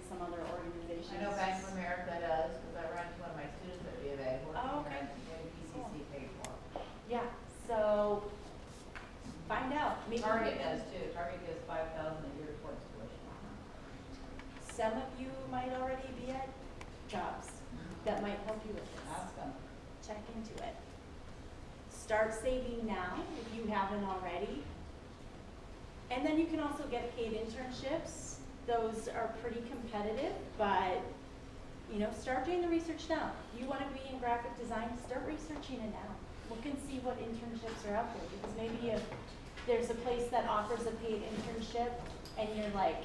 some other organizations. I know Bank of America does, because I run into one of my students at B of A, Oh, okay. getting PCC paid for. Yeah, so find out. Maybe Target does too. Target gives $5,000 a year towards tuition. some of you might already be at jobs that might help you with this. Ask them. Check into it. Start saving now if you haven't already. And then you can also get paid internships. Those are pretty competitive, but you know, start doing the research now. You want to be in graphic design, start researching it now. Look and see what internships are out there, because maybe if there's a place that offers a paid internship and you're like,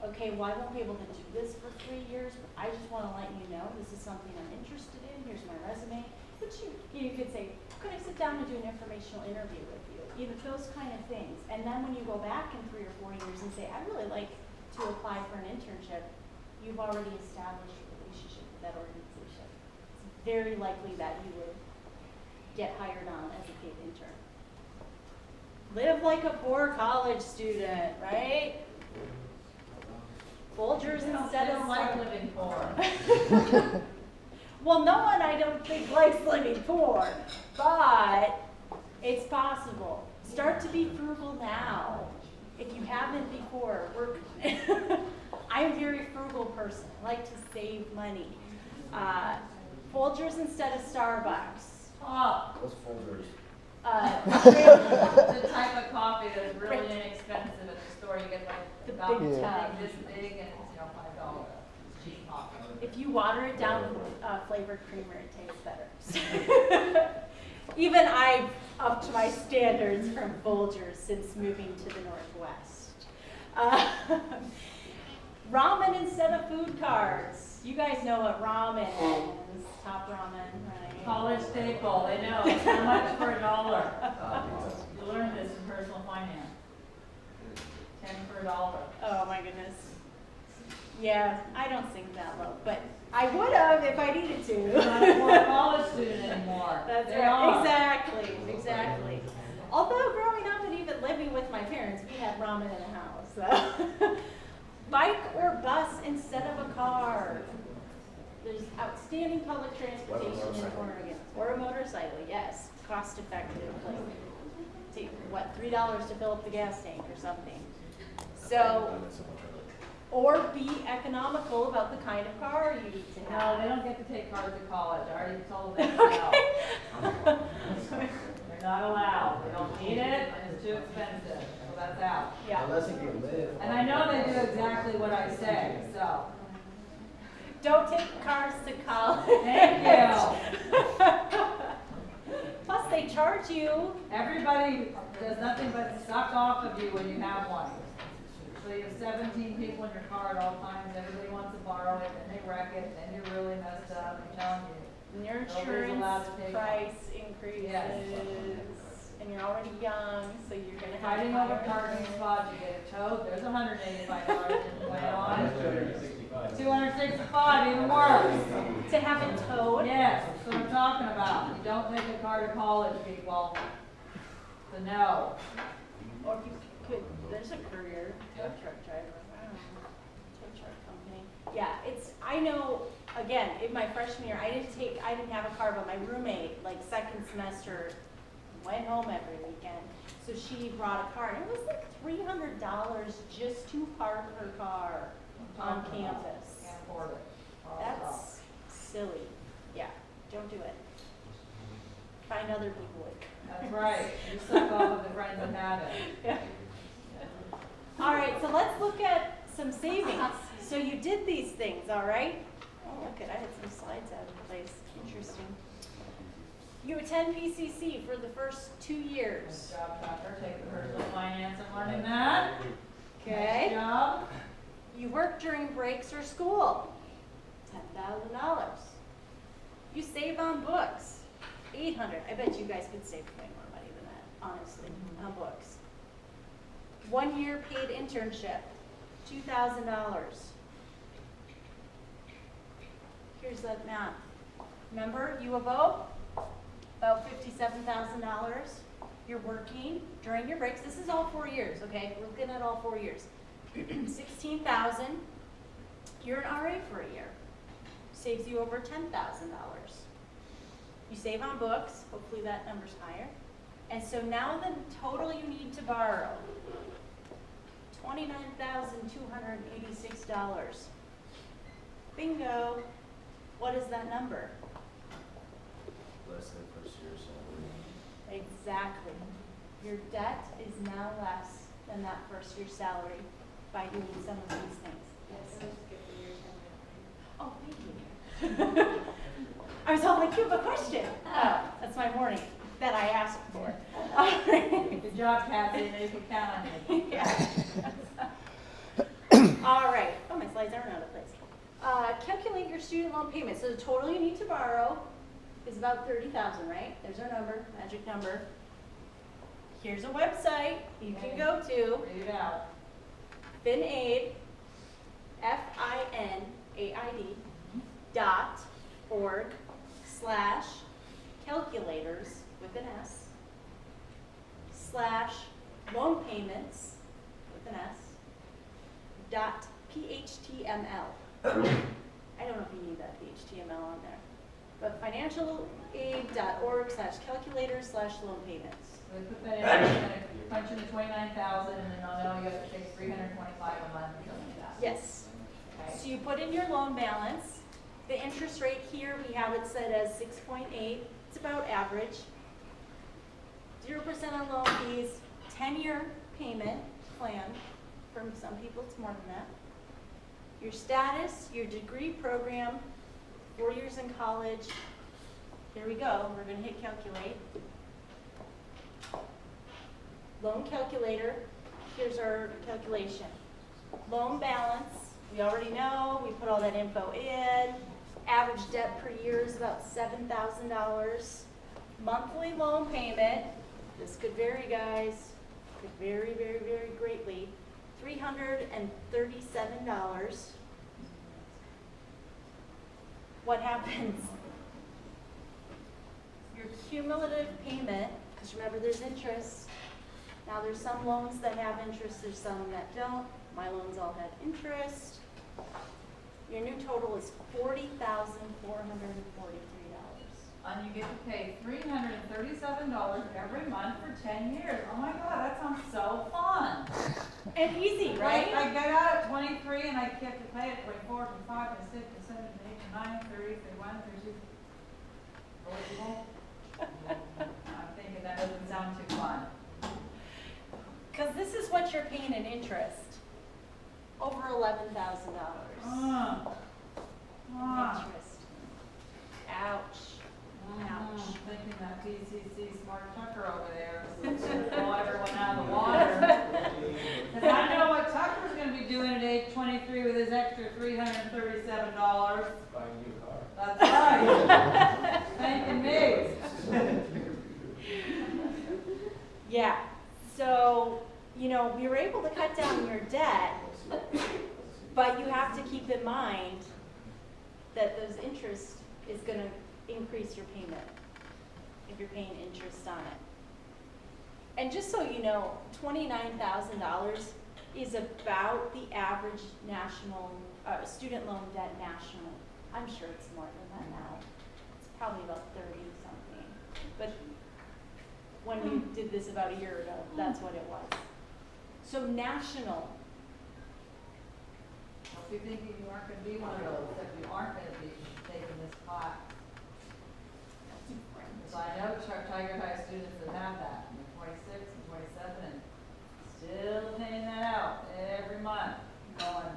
okay, well, I won't be able to do this for 3 years, but I just want to let you know this is something I'm interested in. Here's my resume. But you could say, could I sit down and do an informational interview with you? Even those kind of things. And then when you go back in 3 or 4 years and say, I'd really like to apply for an internship, you've already established a relationship with that organization. It's very likely that you would get hired on as a paid intern. Live like a poor college student, right? Folgers instead of like living poor. Well, no one I don't think likes living poor, but it's possible. Start to be frugal now. If you haven't before, I'm a very frugal person. I like to save money. Folgers instead of Starbucks. Oh, What's Folgers? the type of coffee that is really inexpensive at the store. You get like The about big tub. this big and it's $5. It's cheap coffee. If you water it down with flavored creamer, it tastes better. Even I've upped my standards from Folgers since moving to the Northwest. Ramen instead of food cards. You guys know what ramen is. Top ramen, right? College staple, they know. How much for $1? You learned this in personal finance. 10 for $1. Oh my goodness. Yeah, I don't sink that low, but I would have if I needed to. Not a poor college student anymore. That's They right. are. Exactly, exactly. Although growing up and even living with my parents, we had ramen in the house. So. Bike or bus instead of a car. There's outstanding public transportation in Oregon. Or a motorcycle, yes. Cost effective. Like, take, what, $3 to fill up the gas tank or something. So, or be economical about the kind of car you need to No, have. they don't get to take cars to college. I already told them no. They're not allowed. They don't need it, and it's too expensive. So that's out. Yeah. Unless you can live. And I know they do exactly what I say, so. Don't take cars to college. Thank you. Plus, they charge you. Everybody does nothing but suck off of you when you have one. So you have 17 people in your car at all times. Everybody wants to borrow it, and they wreck it, and then you're really messed up. I'm telling you. And your Nobody's allowed to insurance take price increases. Yes. And you're already young, so you're going to have Fighting to over hire parking insurance. spots, you get it towed. There's $185 in play on. 265. 265, even worse. To have it towed? Yes, that's what I'm talking about. You don't take a car to college, people. So no. Or you could, there's a career tow truck driver. I don't know. Tow truck company. Yeah, it's, I know, again, in my freshman year, I didn't have a car, but my roommate, like second semester, went home every weekend. So she brought a car, and it was like $300 just to park her car on campus. Can't afford it. That's silly. Yeah, don't do it. Find other people. That's right. You suck off of the friends that have it. Yeah. All right, so let's look at some savings. So you did these things, all right? Oh, look at, I had some slides out of place. Interesting. You attend PCC for the first 2 years. Nice job, Tucker. Take the personal finance and learning that. Okay. Nice job. You work during breaks or school. $10,000. You save on books. $800. I bet you guys could save way more money than that, honestly, on books. 1 year paid internship. $2,000. Here's that math. Remember, U of O? About $57,000. You're working during your breaks. This is all 4 years, okay? We're looking at all 4 years. $16,000. You're an RA for a year. Saves you over $10,000. You save on books, hopefully that number's higher. And so now the total you need to borrow, $29,286. Bingo. What is that number? Less than first year's salary. Exactly. Your debt is now less than that first year's salary by doing some of these things. Yes. Oh, thank you. I was all like, you have a question. Oh, that's my warning that I asked for. All right. Good job, Kathy, and you can count on you. Yeah. All right. Oh, my slides aren't out of place. Calculate your student loan payment. So the total you need to borrow is about $30,000, right? There's our number, magic number. Here's a website you can go to. Read it out. FinAid, FINAID.org/calculators with an S /loan payments with an S .PHTML. I don't know if you need that HTML on there, but financialaid.org/calculators/loan payments. So we put that in, we're gonna punch in the 29,000, and then I'll know you have to take 325 a month or something like that. Yes. Okay. So you put in your loan balance. The interest rate here, we have it set as 6.8. It's about average. 0% on loan fees, 10-year payment plan. For some people, it's more than that. Your status, your degree program, 4 years in college. Here we go. We're going to hit calculate. Loan calculator. Here's our calculation. Loan balance, we already know. We put all that info in. Average debt per year is about $7,000. Monthly loan payment, this could vary, guys. Could vary, very, very greatly. $337. What happens? Your cumulative payment, because remember there's interest. Now there's some loans that have interest, there's some that don't. My loans all had interest. Your new total is $40,443. And you get to pay $337 every month for 10 years. Oh my God, that sounds so fun. And easy, right? I got out at 23 and I kept to pay it 24, 25, 26, 27, 28, 29, 30, 31, 32. I'm thinking that doesn't sound too fun. Because this is what you're paying in interest. Over $11,000. Interest. Ouch. Ouch. Thinking that PCC smart Tucker over there is going to blow everyone out of the water. Because I know what Tucker's going to be doing at age 23 with his extra $337. Buying a new car. That's right. Thanking me. Yeah. So, you know, we were able to cut down your debt, but you have to keep in mind that those interest is going to increase your payment if you're paying interest on it. And just so you know, $29,000 is about the average national student loan debt national. I'm sure it's more than that now. It's probably about 30 something. But when we did this about a year ago, that's what it was. So national. If you're thinking you aren't going to be one of those, if you aren't going to be taking this class. So I know Tiger High students that have that, and they're 26 and 27, and still paying that out every month, going,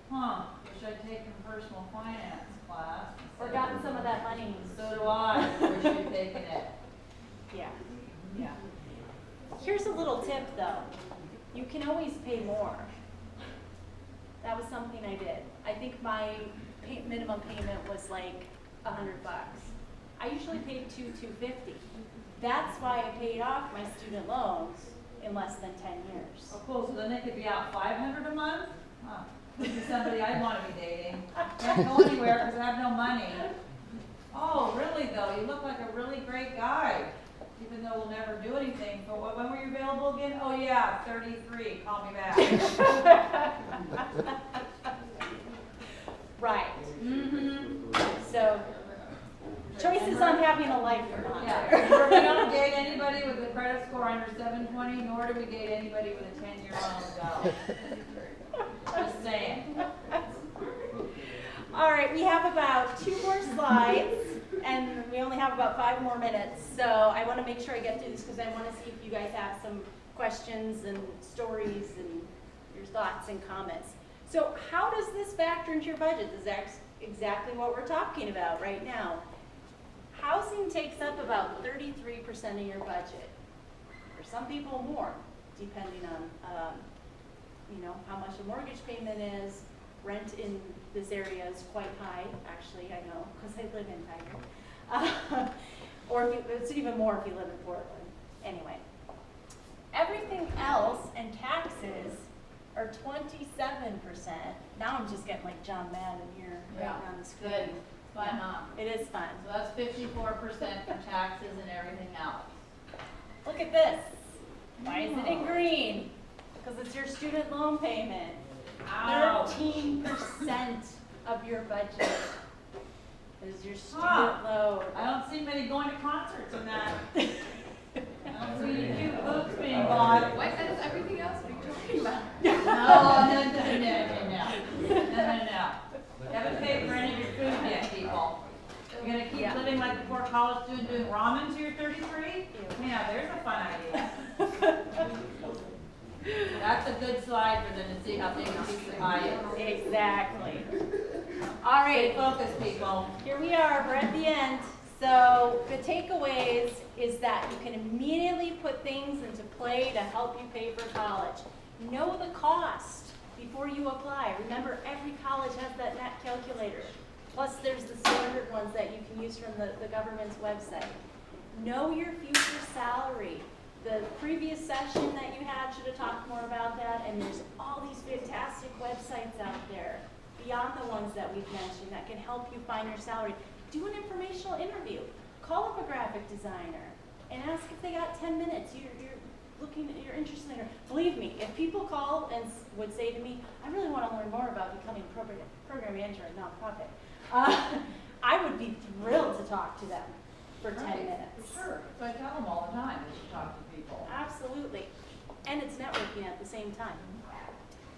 wish I'd taken personal finance class. Or gotten some of that money. So do I, wish you'd taken it. Yeah. Yeah. Here's a little tip though. You can always pay more. That was something I did. I think my minimum payment was like $100. I usually paid $250. That's why I paid off my student loans in less than 10 years. Oh, cool. So then they could be out $500 a month? Huh. This is somebody I'd want to be dating. Can't go anywhere because I have no money. Oh, really though? You look like a really great guy. Even though we'll never do anything. But when were you available again? Oh yeah, 33. Call me back. Right. Mm-hmm. So, choices on having a life or not. Yeah, remember, we don't date anybody with a credit score under 720, nor do we date anybody with a 10-year loan go. Just saying. All right, we have about 2 more slides, and we only have about 5 more minutes. So I want to make sure I get through this because I want to see if you guys have some questions and stories and your thoughts and comments. So how does this factor into your budget? This is exactly what we're talking about right now. Housing takes up about 33% of your budget. For some people, more, depending on you know, how much a mortgage payment is. Rent in this area is quite high, actually, I know, because I live in Tiger. Or if you, it's even more if you live in Portland. Anyway, everything else and taxes are 27%. Now I'm just getting like John Madden here Yeah, right on the screen. good. Fun, huh? It is fun. So that's 54% for taxes and everything else. Look at this. Why is it in green? Because it's your student loan payment. Ow. 13% of your budget is your student Huh. loan. I don't see many going to concerts in that. I don't see any cute boots being bought. What is everything else what are you talking about? No. You haven't paid for any of your food yet, people. You're gonna keep Yeah. living like the poor college student doing ramen till you're 33? Yeah, there's a fun idea. That's a good slide for them to see how big a piece of pie is. Exactly. All Stay right, focused, people. here we are, we're at the end. So the takeaways is that you can immediately put things into play to help you pay for college. Know the cost before you apply. Remember, every college has that net calculator. Plus, there's the standard ones that you can use from the government's website. Know your future salary. The previous session that you had should have talked more about that, and there's all these fantastic websites out there beyond the ones that we've mentioned that can help you find your salary. Do an informational interview. Call up a graphic designer and ask if they got 10 minutes. You're interested in it. Believe me, if people call and would say to me, I really want to learn more about becoming a program manager at a nonprofit, I would be thrilled to talk to them for 10 Right, minutes. For sure. So I tell them all the time, they should talk to people. Absolutely. And it's networking at the same time.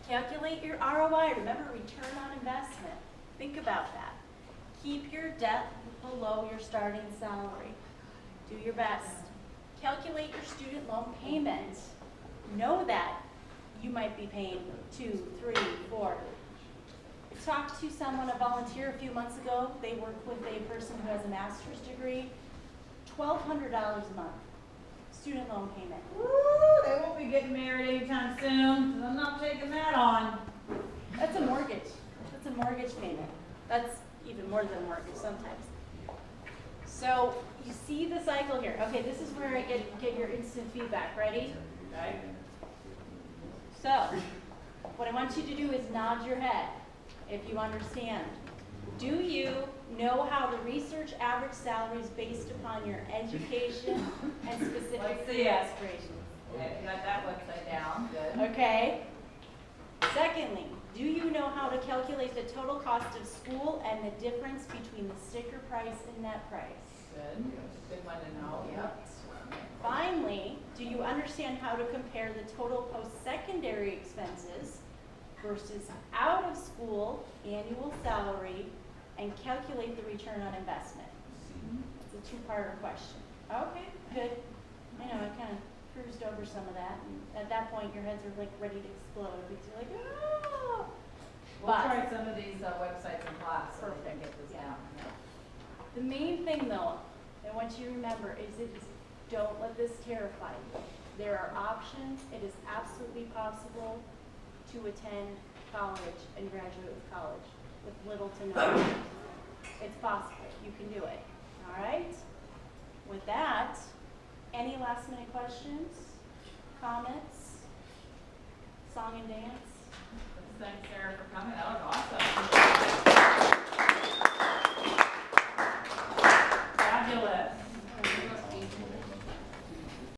Calculate your ROI. Remember, return on investment. Think about that. Keep your debt below your starting salary. Do your best. Calculate your student loan payment. Know that you might be paying 2, 3, 4. I talked to someone, a volunteer a few months ago. They work with a person who has a master's degree. $1,200 a month. Student loan payment. Woo, they won't be getting married anytime soon, 'cause I'm not taking that on. That's a mortgage. That's a mortgage payment. That's even more than a mortgage sometimes. So you see the cycle here. Okay, this is where I get your instant feedback. Ready? Okay. So what I want you to do is nod your head if you understand. Do you know how to research average salaries based upon your education and specific Let's see career it. aspirations? Okay, you got that website down, good. Okay. Secondly, do you know how to calculate the total cost of school and the difference between the sticker price and net price? Good, good one to know, yep. Finally, do you understand how to compare the total post-secondary expenses versus out-of-school annual salary and calculate the return on investment? It's a two-parter question. Okay, good. I know, I kind of cruised over some of that, and at that point, your heads are like ready to explode because you're like, oh! We'll But- try some of these websites in class so we can Perfect. get this Yeah. down. The main thing, though, I want you to remember is don't let this terrify you. There are options. It is absolutely possible to attend college and graduate with college with little to no. It's possible. You can do it. All right? With that, any last minute questions, comments, song and dance? Thanks, Sarah, for coming. That was awesome.